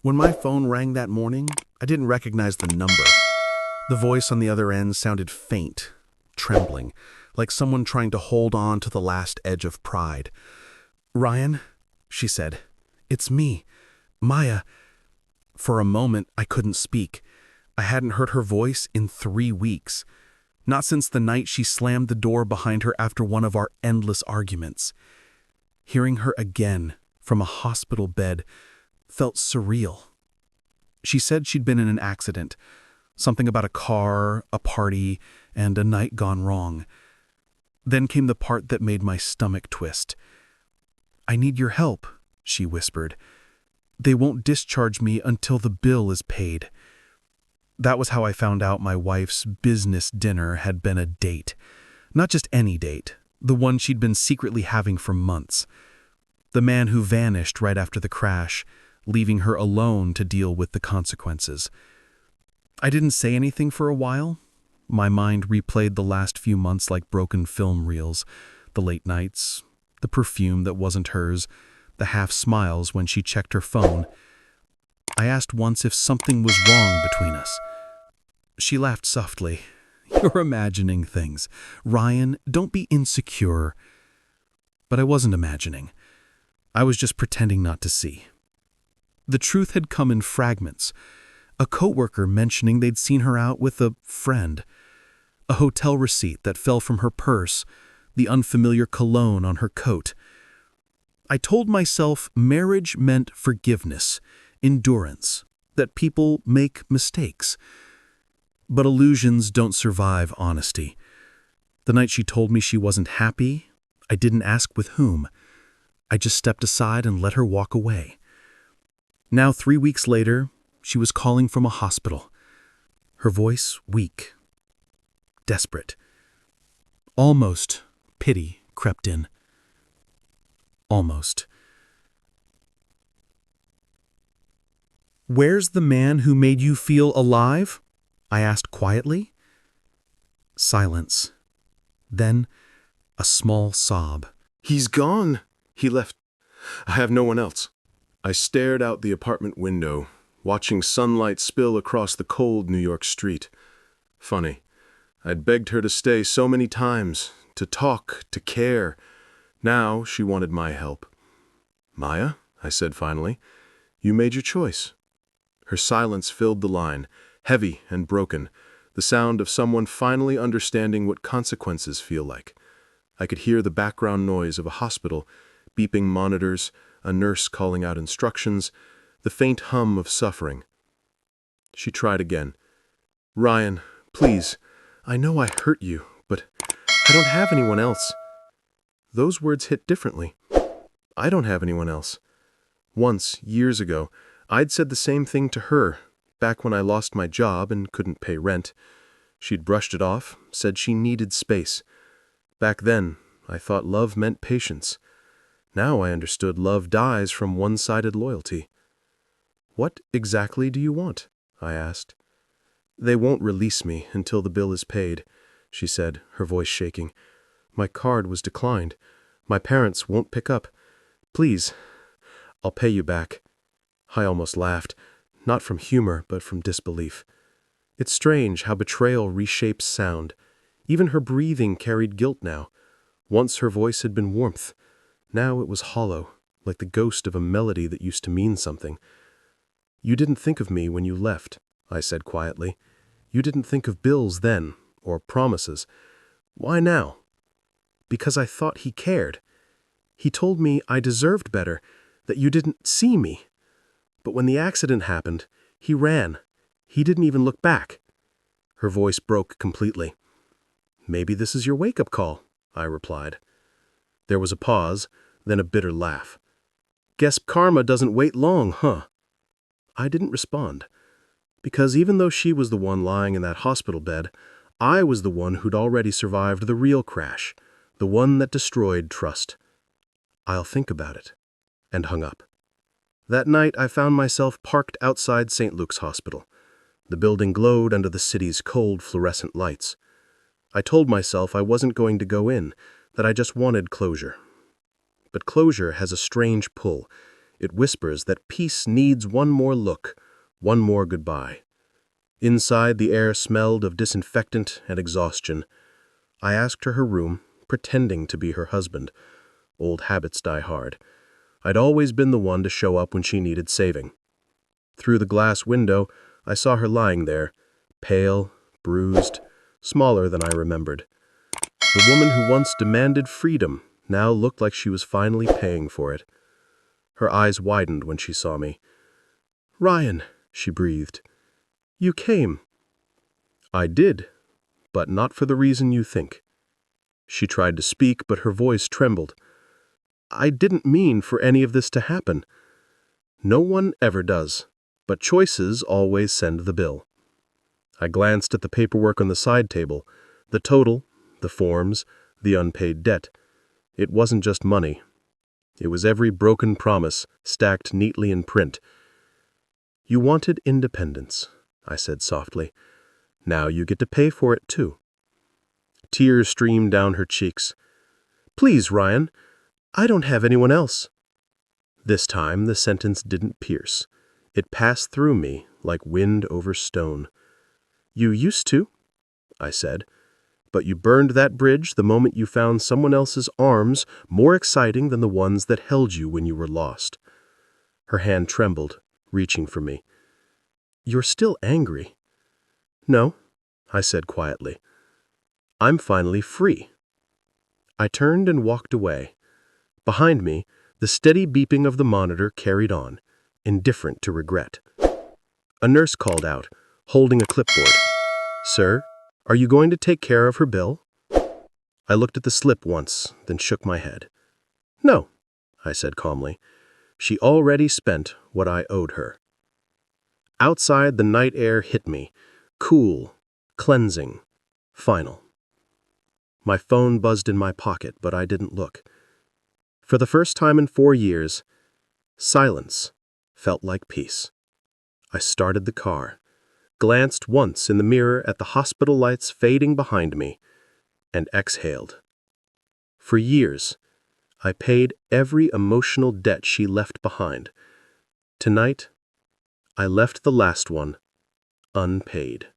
When my phone rang that morning, I didn't recognize the number. The voice on the other end sounded faint, trembling, like someone trying to hold on to the last edge of pride. "Ryan," she said, "it's me, Maya." For a moment, I couldn't speak. I hadn't heard her voice in 3 weeks. Not since the night she slammed the door behind her after one of our endless arguments. Hearing her again from a hospital bed felt surreal. She said she'd been in an accident, something about a car, a party, and a night gone wrong. Then came the part that made my stomach twist. "I need your help," she whispered. "They won't discharge me until the bill is paid." That was how I found out my wife's business dinner had been a date. Not just any date, the one she'd been secretly having for months. The man who vanished right after the crash, leaving her alone to deal with the consequences. I didn't say anything for a while. My mind replayed the last few months like broken film reels, the late nights, the perfume that wasn't hers, the half smiles when she checked her phone. I asked once if something was wrong between us. She laughed softly. "You're imagining things. Ryan, don't be insecure." But I wasn't imagining. I was just pretending not to see. The truth had come in fragments. A coworker mentioning they'd seen her out with a friend. A hotel receipt that fell from her purse, the unfamiliar cologne on her coat. I told myself marriage meant forgiveness, endurance, that people make mistakes. But illusions don't survive honesty. The night she told me she wasn't happy, I didn't ask with whom. I just stepped aside and let her walk away. Now, 3 weeks later, she was calling from a hospital. Her voice weak, desperate. Almost pity crept in. Almost. "Where's the man who made you feel alive?" I asked quietly. Silence. Then a small sob. "He's gone. He left. I have no one else." I stared out the apartment window, watching sunlight spill across the cold New York street. Funny. I'd begged her to stay so many times, to talk, to care. Now she wanted my help. "Maya," I said finally, "you made your choice." Her silence filled the line, heavy and broken, the sound of someone finally understanding what consequences feel like. I could hear the background noise of a hospital, beeping monitors, a nurse calling out instructions, the faint hum of suffering. She tried again. "Ryan, please, I know I hurt you, but I don't have anyone else." Those words hit differently. I don't have anyone else. Once, years ago, I'd said the same thing to her, back when I lost my job and couldn't pay rent. She'd brushed it off, said she needed space. Back then, I thought love meant patience. Now I understood love dies from one-sided loyalty. "What exactly do you want?" I asked. "They won't release me until the bill is paid," she said, her voice shaking. "My card was declined. My parents won't pick up. Please, I'll pay you back." I almost laughed, not from humor, but from disbelief. It's strange how betrayal reshapes sound. Even her breathing carried guilt now. Once her voice had been warmth. Now it was hollow, like the ghost of a melody that used to mean something. "You didn't think of me when you left," I said quietly. "You didn't think of bills then, or promises. Why now?" "Because I thought he cared. He told me I deserved better, that you didn't see me. But when the accident happened, he ran. He didn't even look back." Her voice broke completely. "Maybe this is your wake-up call," I replied. There was a pause, then a bitter laugh. "Guess karma doesn't wait long, huh?" I didn't respond, because even though she was the one lying in that hospital bed, I was the one who'd already survived the real crash, the one that destroyed trust. "I'll think about it," and hung up. That night, I found myself parked outside St. Luke's Hospital. The building glowed under the city's cold fluorescent lights. I told myself I wasn't going to go in, that I just wanted closure. But closure has a strange pull. It whispers that peace needs one more look, one more goodbye. Inside, the air smelled of disinfectant and exhaustion. I asked her room, pretending to be her husband. Old habits die hard. I'd always been the one to show up when she needed saving. Through the glass window, I saw her lying there, pale, bruised, smaller than I remembered. The woman who once demanded freedom now looked like she was finally paying for it. Her eyes widened when she saw me. "Ryan," she breathed. "You came." "I did, but not for the reason you think." She tried to speak, but her voice trembled. "I didn't mean for any of this to happen. No one ever does, but choices always send the bill." I glanced at the paperwork on the side table, the total, the forms, the unpaid debt. It wasn't just money. It was every broken promise stacked neatly in print. "You wanted independence," I said softly. "Now you get to pay for it too." Tears streamed down her cheeks. "Please, Ryan, I don't have anyone else." This time the sentence didn't pierce. It passed through me like wind over stone. "You used to," I said, "but you burned that bridge the moment you found someone else's arms more exciting than the ones that held you when you were lost." Her hand trembled, reaching for me. "You're still angry." "No," I said quietly. "I'm finally free." I turned and walked away. Behind me, the steady beeping of the monitor carried on, indifferent to regret. A nurse called out, holding a clipboard. "Sir, are you going to take care of her bill?" I looked at the slip once, then shook my head. "No," I said calmly. She already spent what I owed her. Outside, the night air hit me, cool, cleansing, final. My phone buzzed in my pocket, but I didn't look. For the first time in 4 years, silence felt like peace. I started the car, glanced once in the mirror at the hospital lights fading behind me, and exhaled. For years, I paid every emotional debt she left behind. Tonight, I left the last one unpaid.